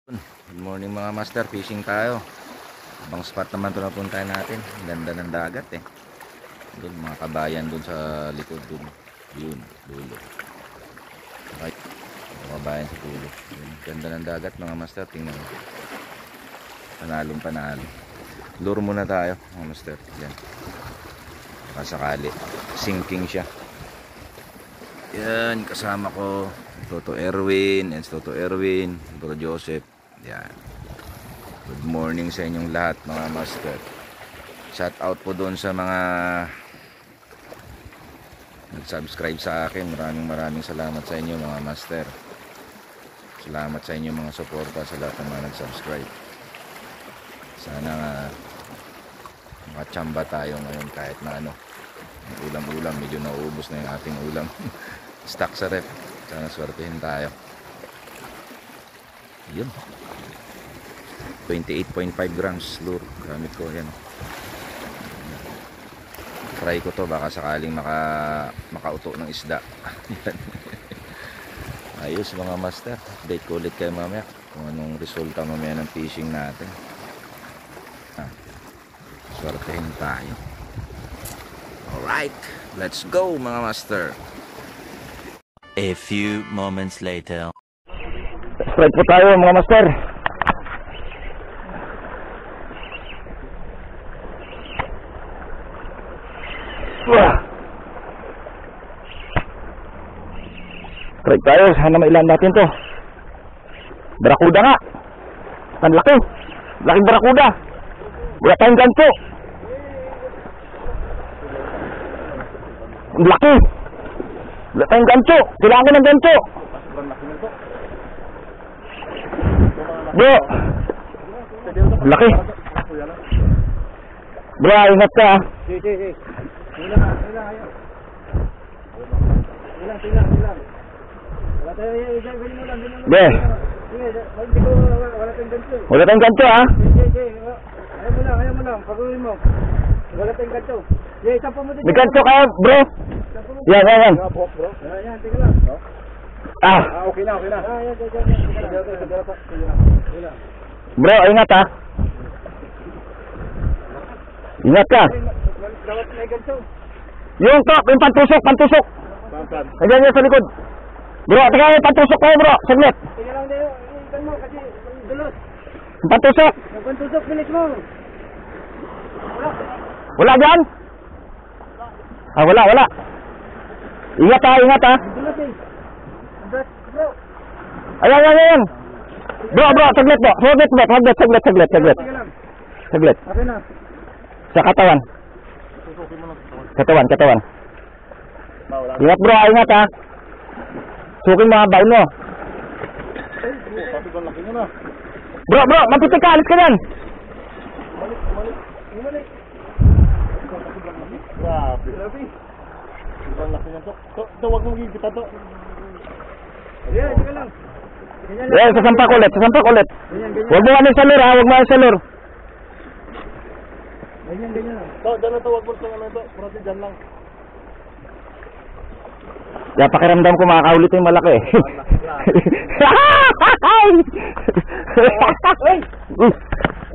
Good morning mga master, fishing tayo. Ibang spot naman ito napuntahan natin. Ganda ng dagat eh. Doon mga kabayan doon sa likod doon. Yun, dulo. Okay. Mga kabayan sa dulo. Yun. Ganda ng dagat mga master, tingnan mo. Panalong panalo. Lure muna tayo mga master. Yan. Baka sakali. Sinking siya. Yan, kasama ko Toto Erwin, and Toto Erwin, Bro Joseph. Yan. Good morning sa inyong lahat mga master. Shout out po doon sa mga nag-subscribe sa akin. Maraming salamat sa inyo mga master. Salamat sa inyo mga suporta sa lahat ng mga nag-subscribe. Sana makachamba tayo ngayon kahit na ano. Ulam-ulam, medyo nauubos na yung ating ulam. Stock sa rep. Sana swertehin tayo. Yun. 28.5 grams lure. Gamit ko yan. Try ko to. Baka sakaling makauto ng isda. Ayos mga master. Update ko ulit kayo mamaya kung anong resulta mamaya ng fishing natin. Swertehin tayo. Alright. Let's go mga master. A few moments later. Strike po tayo mga master. Strike tayo. Sana mailan natin to. Barakuda nga. Ang laki. Laking barakuda. Wala tayong gancho. Ang laki. Wala tayong gancho. Kailangan ng gancho. Bro, laki. Bro, ingat ka. Sige. Be. Wala tayong gancho ha. Ayaw mo lang. Pag-uwi mo. Wala tayong gancho. May gancho ka bro. Yan. Yan, tingnan lang. Okay na. Bro, ingat ha. Ingat ka. Dapat may gancho. Yung pantusok. Ayan sa likod. Bro, teka yung pantusok ko bro. Saglit. Tingnan lang din. Ikan mo kasi dulos. Pantusok. Yung pantusok, bilis mo. Wala dyan? Wala. Ingat ha. Dulos eh. Bro. Ayan. Bro, saglit bro. Saglit. Tingnan lang. Saglit. Okay na. Sa katawan. Katawan. Ingat bro, ingat ha. Suking mga baon mo. Bro, mapitik ka, alis ka yan. Grabe. Ang laki na to. Huwag mong gigita to. Ayan, tingnan lang. Yan, sasampak ulit. Huwag mo ano sa lure ha, huwag mo ano sa lure. Ganyan lang. Dyan na to, huwag mo sa ano to. Purati dyan lang. Yan, pakiramdam ko makakaulit yung malaki eh.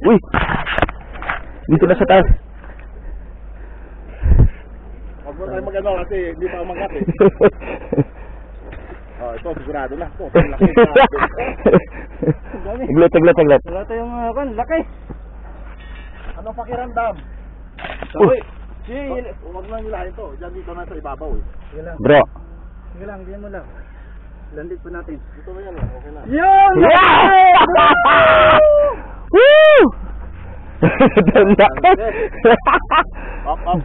Uy! Dito na sa taas. Huwag mo tayo mag-ano kasi hindi pa umangat eh. Ito, sigurado na. Ito, laki na. Saglit. Wala tayong laki. Anong pakiramdam? Huwag mo nilahin to. Diyan dito na sa ibabaw eh. Sige lang. Bro. Sige lang, diyan mo lang. Landit po natin. Dito na yan eh. Okay na. Yun! Woo!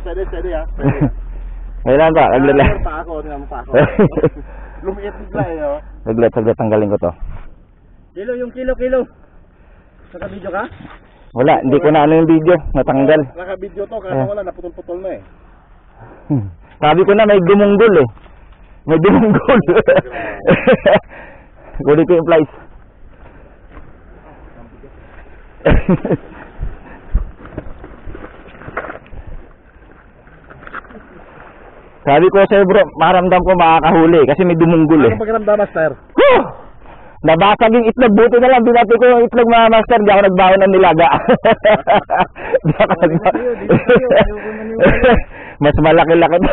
Steady ha. Kailan ba? Aglat. Pa ako. Lumiit bigla eh oh. Saglit, tanggalin ko to. Kilo. Naka-video ka? Wala, hindi ko na ano yung video. Natanggal. Naka-video to, kaya wala, naputol-putol na eh. Sabi ko na may dumunggol eh. May dumunggol. Kulit ko yung flies. Sabi ko sa'yo bro, maramdam ko makakahuli kasi may dumunggol eh. Ano pakiramdam, master? Woo! Nabasag yung itlog. Buti na lang, binati ko yung itlog mga master. Di ako nagbaon ng nilaga. Di ako nagbaon. Mas malaki-laki to.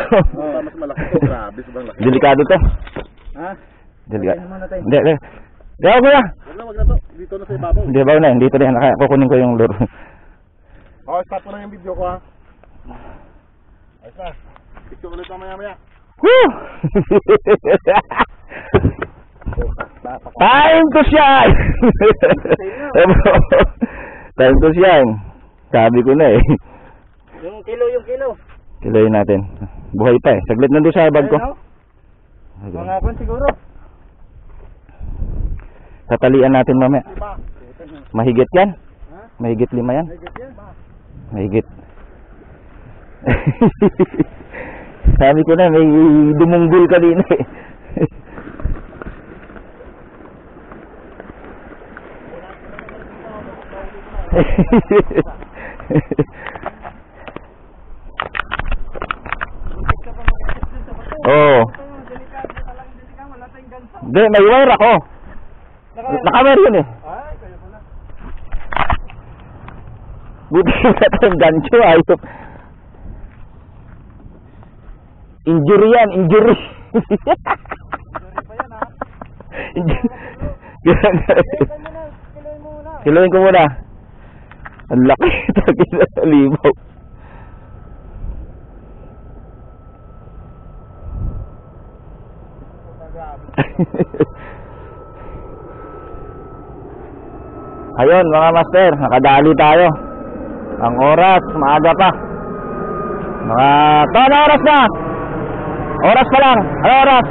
Mas malaki to. Grabe, sobrang laki. Delikado to. Ha? Delikado. Hindi, hindi. Di ako kuya. Wag na to. Dito na sa ibabaw. Hindi ba na, dito na yan. Kukunin ko yung lure. Okay, stop ko na yung video ko ha. Ayos na. Picture ulit na maya-maya. Woo! Time to shine! Time to shine. Sabi ko na eh. Yung kilo. Kiloyin natin. Buhay pa eh. Saglit na doon sa bag ko. Mga kwan siguro. Tatalian natin mamaya. Diba? Mahigit yan? Mahigit 5 yan? Mahigit. Sabi ko na, may dumunggol kanina eh. Oo. Hindi, may wire ako. Naka-wire yun eh. Buti na tayong gancho, ayop. Injury yan, injury. Kiloin ko muna. Ang laki. Taki na limaw. Ayun mga master, nakadali tayo. Ang oras, maaga pa. Mga, ano oras na? Oras pa lang. Ano oras?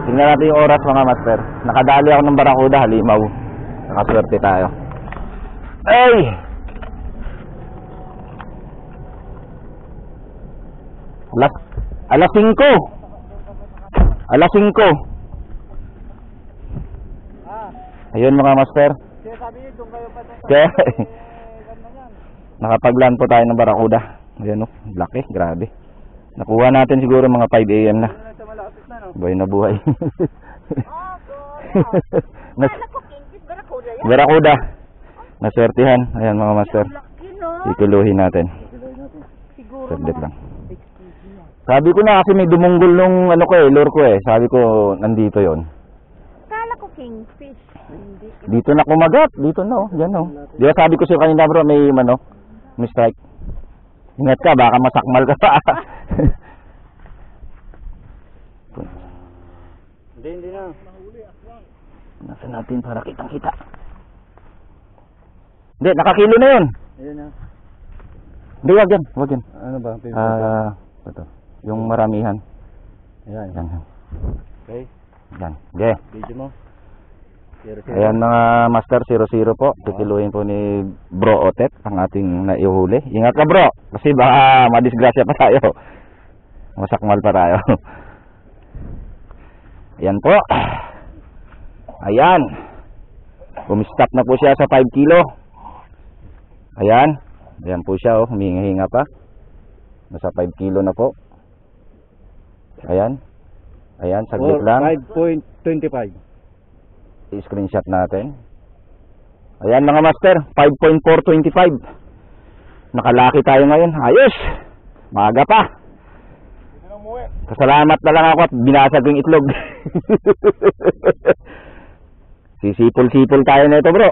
Tingnan natin yung oras mga master. Nakadali ako ng barakuda, halimaw. Nakaswerte tayo. Ay! Alas 5. Alas 5. Ayun mga master. Kaya nakapaglan po tayo ng barakuda. Ayan o, laki, grabe. Nakuha natin siguro mga 5 AM na. Buhay na buhay. Barakuda. Naswertihan. Ayan mga master. Ikuluhin natin. Saglit lang. Sabi ko na kasi may dumunggol nung ano ko eh, lure ko eh. Sabi ko nandito yon. Kala ko kingfish. Dito na kumagat, dito na oh, yan oh. Di ba sabi ko sa'yo kanina bro, may may strike. Ingat ka, baka masakmal ka pa. Hindi na. Nasa natin para kitang-kita. Hindi, nakakilo na yun. Ayun na. Hindi, wag yan, wag yan. Ano ba? Ito, yung maramihan. Ayan. Yan, Okay. yan. Okay. Video mo. Ayan mga master, 0-0 po. Kikiluhin po ni Bro Otet ang ating naiuhuli. Ingat ka bro, kasi baka madisgrasya pa tayo. Masakmal pa tayo. Ayan po. Ayan. Bumistop na po siya sa 5 kilo. Ayan. Ayan po siya oh, huminga-hinga pa. Nasa 5 kilo na po. Ayan. Ayan, saglit lang. 5.25. I-screenshot natin. Ayan mga master, 5.425. Nakalaki tayo ngayon. Ayos. Maaga pa. Pasalamat na lang ako at binasag yung itlog. Sisipol-sipol tayo na ito bro.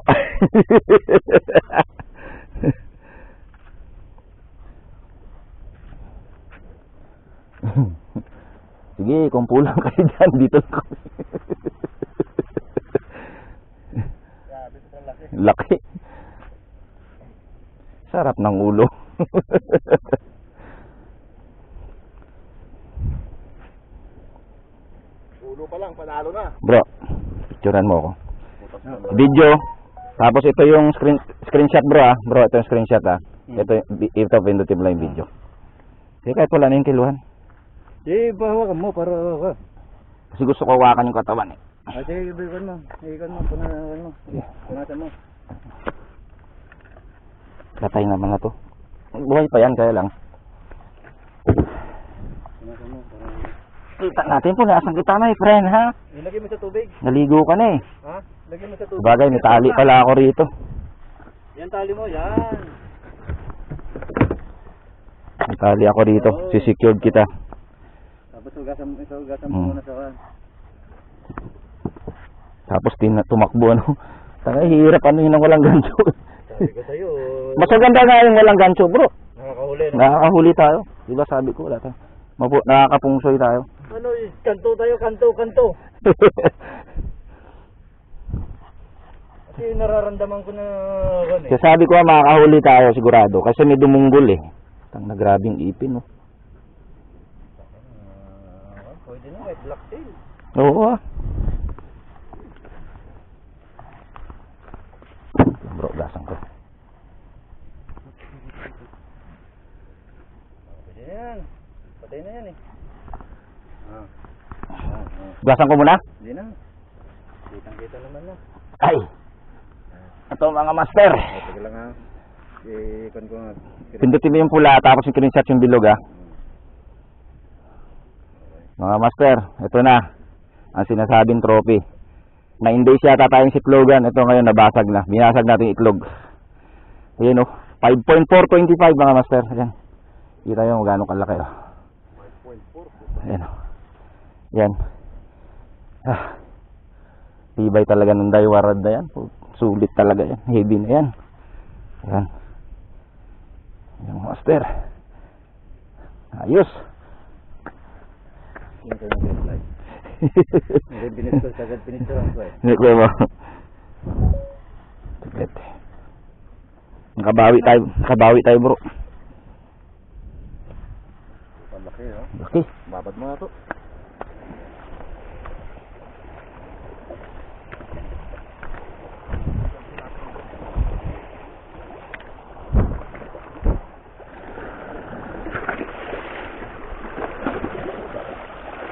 Sige, kung pulang kayo dyan, dito na kami. Laki. Sarap ng ulo. Ulo pa lang, panalo na. Bro, picturean mo ako. Video. Tapos ito yung screenshot bro ah. Bro, ito yung screenshot ah. Ito pindutin mo lang yung video. Sige, kahit wala na yung kiluhan. Bahawakan mo para Kasi gusto ko hawakan yung katawan eh. sige, ikan mo. Ikan mo, punasan mo. Punasan mo. Katay naman na to. Buhay pa yan, kaya lang. Punasan mo. Kita natin po, nasan kita my friend, ha? Ilagay mo sa tubig. Naligo ka na eh. Ha? Lagay mo sa tubig. Sabagay, may tali pala ako rito. Yan tali mo, yan. May tali ako rito. Sisecured kita. Tapos ugasan mo muna sa kan. Tapos tumakbo ano. Tanga, hirap ano yun ang walang gancho. Sabi ko sa'yo, Mas maganda nga yung walang gancho, bro. nakakahuli. No? Nakakahuli tayo. Diba sabi ko, wala tayo. Nakakapungsoy tayo. Ano, kanto tayo, kanto. Kasi nararamdaman ko na ano eh. Kaya sabi ko, makakahuli tayo sigurado. Kasi may dumunggol eh. Tang nagrabing ipin, no. Pwede na, may blacktail. Oo ah. Bro, gasang ko. Pwede na yan. Patay na yan eh. Gasang ko muna? Hindi na. Kitang-kita naman na. Ay! Ito mga master. Sige lang ha. Ikon ko nga. Pindutin mo yung pula tapos yung screenshot yung bilog ah. Mga master, ito na. Ang sinasabing trophy. 9 days yata tayong sitlogan. Ito ngayon nabasag na. Binasag natin itlog. Ayan o. 5.425 mga master. Ayan. Kita nyo kung gano'ng kalaki o. 5.4. Ayan o. Ayan. Ah. Tibay talaga ng daiwarad na yan. Sulit talaga yan. Heavy na yan. Ayan. Ayan mga master. Ayos. Yung kanyang red light. Hindi binito, sagad binito lang ko eh. Hindi ko mo. Tigret. Nakabawi tayo bro. Palaki no? Okay. Babad mo na to.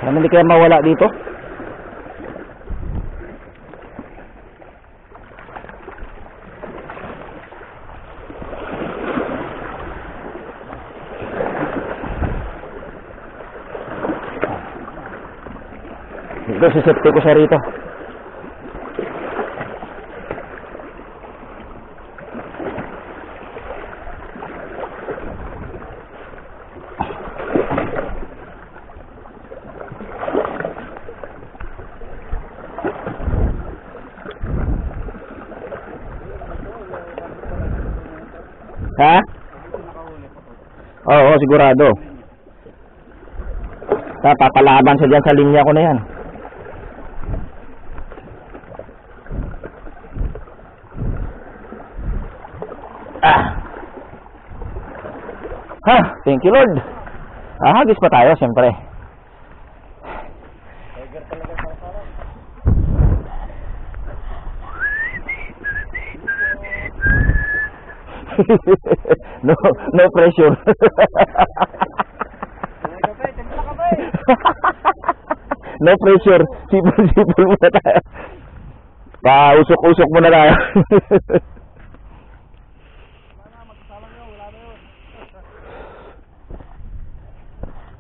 Ano hindi kaya mawala dito? Dito, sisipte ko siya rito. Ha? Oo, sigurado. Papalaban siya dyan sa linya ko na yan. Ha, thank you Lord. Hagis pa tayo, siyempre. no pressure. No pressure. Sipol muna tayo. Pausok-usok muna tayo.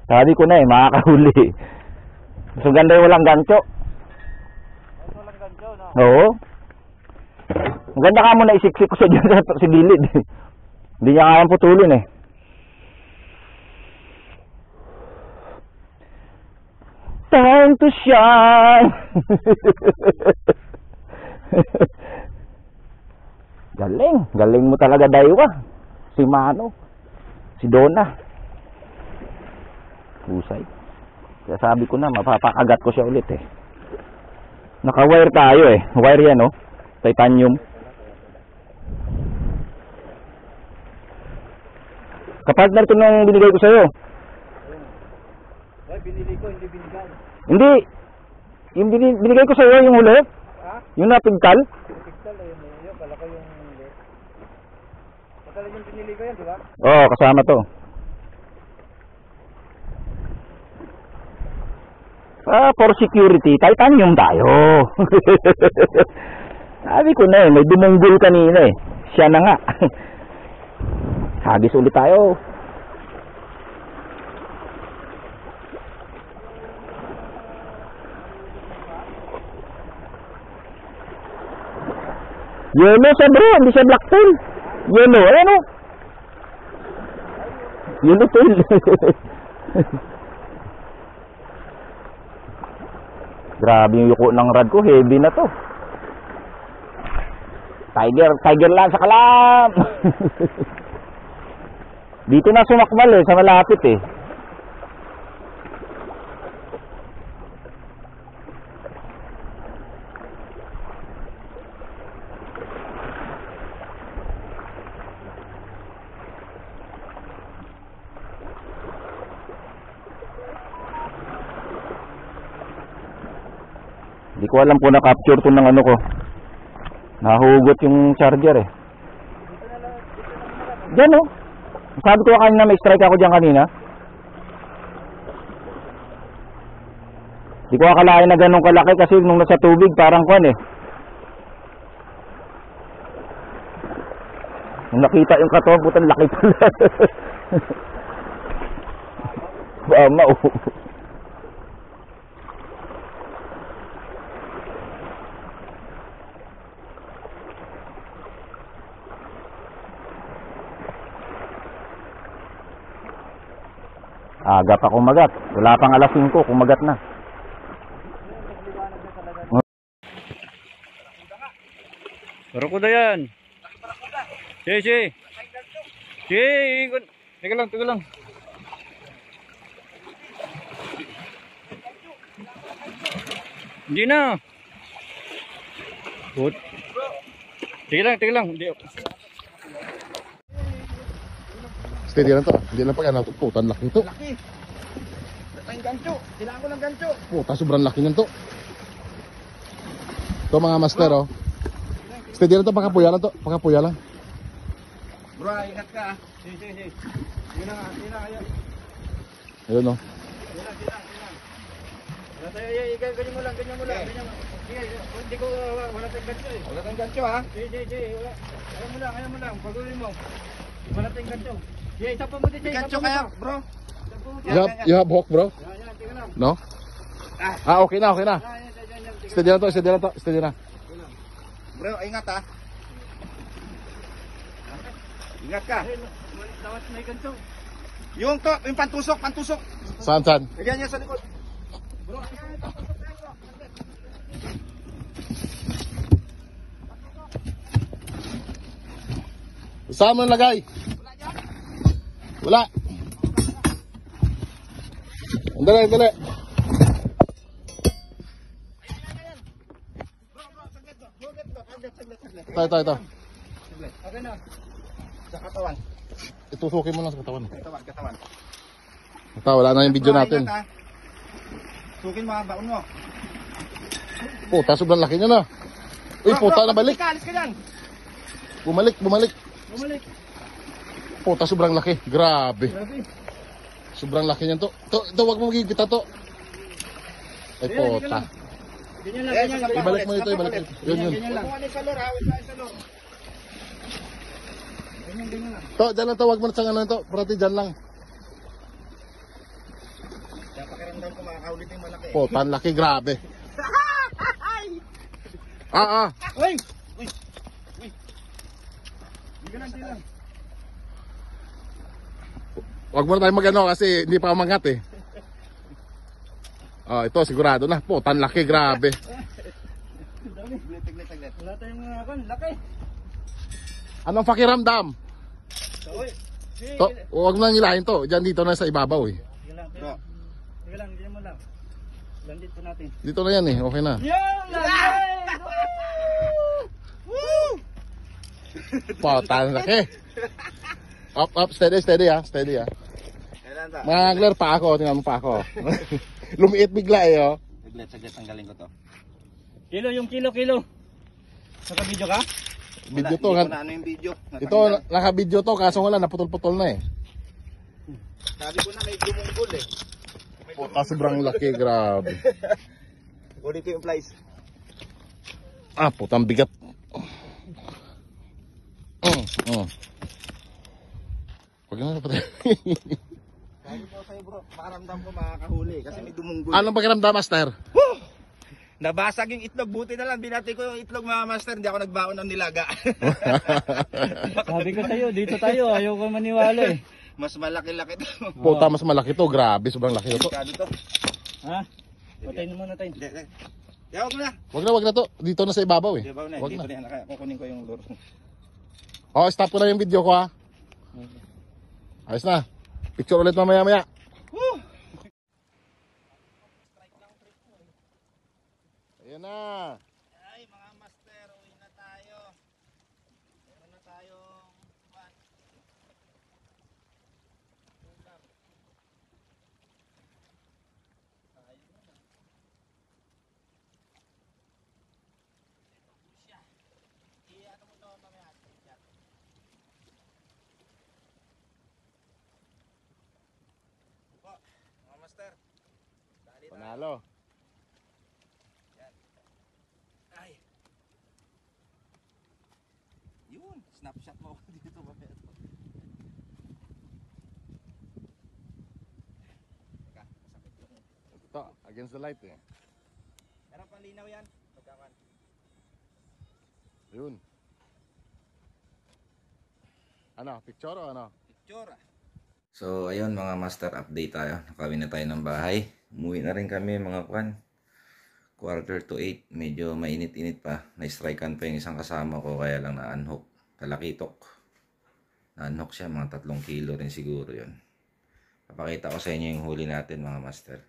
Sabi ko na makakahuli. So ganda yung walang gancho. Walang gancho no? Oo. Ang ganda ka mo na isiksik ko sa dyan sa gilid. Hindi niya kayang putulin eh. Time to shine. Galing mo talaga Daiwa. Si Mano, si Donna. Pusay. Kaya sabi ko na mapapakagat ko siya ulit eh. Naka-wire tayo eh. Wire yan oh. Titanium. Kapartner ko nung binigay ko sa'yo. Ay, binili ko, hindi binigay. Hindi. Yung binigay ko sa'yo, yung huli. Ha? Yung napigkal. Pixel eh, yun, pala ko yung hindi. Pagkala yung binili ko yan, di ba? Oo, kasama to. For security, titanium tayo. Sabi ko na eh, may dumunggol kanina eh. Siya na nga. Hagis ulit tayo. Yellow siya bro, hindi siya blacktail. Yellow, ayan o. Yellow tail. Grabe yung yuko ng rad ko, heavy na to. Tiger lang sa kalam. Dito na sumakmal eh, sa malapit eh. Hindi ko alam kung na-capture to ng ano ko. Nahugot yung charger eh. Diyan oh. Sabi ko kanina may strike ako dyan kanina. Hindi ko akalain na ganun kalaki kasi nung nasa tubig parang kwan eh. Nung nakita yung katawan, putang laki pala. Bama oh. Aga pa kumagat. Wala pang alas 5, kumagat na. Barakuda yan. Si. Ikot. Teka lang. Hindi na. Put. Teka lang. Hindi. Steady lang to. Hindi lang pag ano, putan laki to. Laki. Ang gancho. Kailangan ko ng gancho. Puta, sobrang laki niyan to. Ito mga master oh. Steady lang to, pakapuya lang to. Pakapuya lang. Bro, ingat ka ah. Si. Yun na. Ayun oh. Ganyan mo lang. Sige, hindi ko wala tayong gancho eh. Wala kang gancho ha. Sige. Ayaw mo lang. Pagulin mo. Wala tayong gancho. Sige, isa pa mo din. Gancho kaya, bro. You have hook bro? Yan, tingnan lang. No? Okay na. Yan. Steady lang to. Steady na. Bro, ingat ha. Ingat ka. Dapat may gancho. Yung pantusok. Saan? Lagyan niya sa likod. Saan mo nalagay? Wala. Dali. Ito. Okay na. Sa katawan. Itusukin mo lang sa katawan. Katawan. Ito, wala na yung video natin. Ingat, ha. Sukin mo ha, baon mo. Puta, sobrang laki niya na. Uy, puta, nabalik. Alis ka dyan. Bumalik. Puta, sobrang laki. Grabe. Sobrang laki niyan to. Ito, wag mo magigita to. Ay, puta. Ganyan lang. Ibalik mo ito. Yun. Ganyan lang. Huwag mo sa lor ha, huwag sa lor. Ganyan lang. To, dyan lang to. Wag mo na sa ano to. Parati dyan lang. Kaya pakiramdam ko makakaulit yung malaki. Puta, ang laki. Grabe. Uy! Hindi lang. Wag mo na tayo magano kasi hindi pa umangat eh. Ito sigurado na. Puta, ang laki. Grabe. Tiglit. Wala tayong laki. Anong pakiramdam? Uy. To, wag mo na nilahin to. Diyan dito na sa ibabaw eh. Sige lang, ganyan mo lang. Landit po natin. Dito na yan eh. Okay na. Yan! Puta, ang laki. Up. Steady ha. Kailan ba? Mga angler, pa ako. Tingnan mo pa ako. Lumiit bigla eh oh. Saglit, tanggalin ko to. Kilo. Naka-video ka? Video to. Hindi ko na ano yung video. Ito, naka-video to. Kaso wala, naputol-putol na eh. Sabi ko na may gumunggol eh. Puta, sobrang laki. Grabe. Kunin ko yung flies. Putang bigat. Wag na patay. Sabi ko sa'yo bro, makaramdam ko makakahuli kasi may dumunggol. Anong pakiramdam, master? Nabasag yung itlog. Buti na lang. Binati ko yung itlog mga master. Hindi ako nagbaon ng nilaga. Sabi ko sa'yo, dito tayo. Ayaw ko maniwala eh. Mas malaki-laki to. Puta, mas malaki to. Grabe, sobrang laki to. Kado to. Ha? Patayin mo muna tayo. Yawag mo na. Wag na to. Dito na sa ibabaw eh. Di ba na? Wag Dito na. na yan. Kukunin ko yung lure. Oh, stop ko na yung video ko ha. Ayos na. Picture ulit mamaya-maya. Ayan na. Ay, mga master, uwi na tayo. Meron na tayong ulan. Po, mga master. Dali tayo. Panalo. Ay. Yun, snapshot mo ako dito ba? Masakit yung... Ito, against the light eh. Meron pang linaw yan? Pagkakan. Yun. Ano, picture o ano? Picture ah. So ayun mga master, update tayo. Nakawin na tayo ng bahay. Umuwi na rin kami mga kwan. 7:45. Medyo mainit-init pa. Na-strikean pa yung isang kasama ko kaya lang na-unhook. Talakitok. Na-unhook siya. Mga 3 kilo rin siguro yun. Papakita ko sa inyo yung huli natin mga master.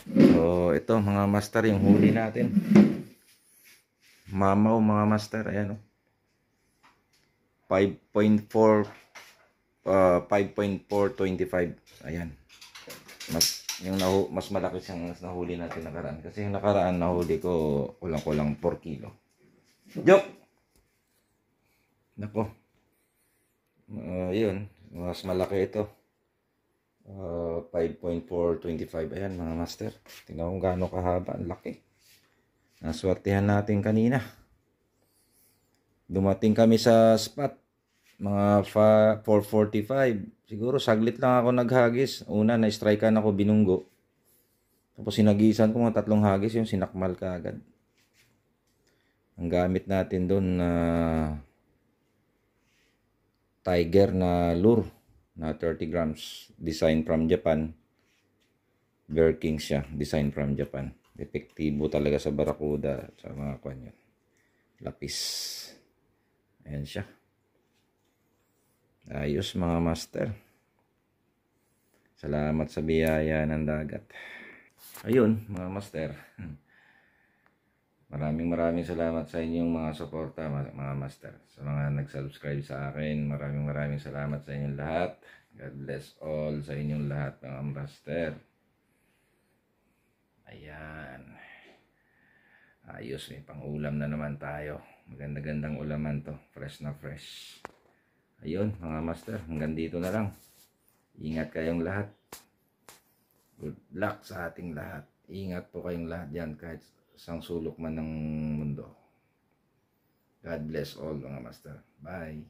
So ito mga master yung huli natin. Mamaw mga master. Ayan o. 5.4 5.425. Ayan. Mas malaki siyang nahuli natin nakaraan. Kasi yung nakaraan nahuli ko kulang-kulang 4 kilo. Joke! Nako. Yun. Mas malaki ito. 5.425. Ayan mga master. Tingnan kung gaano kahaba. Ang laki. Naswertihan natin kanina. Dumating kami sa spot. Mga 4:45. Siguro saglit lang ako naghagis. Una, na-strikean ako binunggo. Tapos sinagisan ko mga 3 hagis. Yung sinakmal ka agad. Ang gamit natin doon na Tiger na lure. Na 30 grams. Design from Japan. Bear King siya. Design from Japan. Epektibo talaga sa Barracuda. Sa mga kwan yun. Lapis. Ayan siya. Ayos mga master. Salamat sa biyaya ng dagat. Ayun mga master. Maraming salamat sa inyong mga suporta mga master. Sa mga nag-subscribe sa akin, maraming salamat sa inyong lahat. God bless all sa inyong lahat mga master. Ayan. Ayos, may pang-ulam na naman tayo. Maganda-gandang ulaman to. Fresh na fresh. Ayun mga master, hanggang dito na lang. Ingat kayong lahat. Good luck sa ating lahat. Ingat po kayong lahat dyan kahit isang sulok man ng mundo. God bless all mga master. Bye.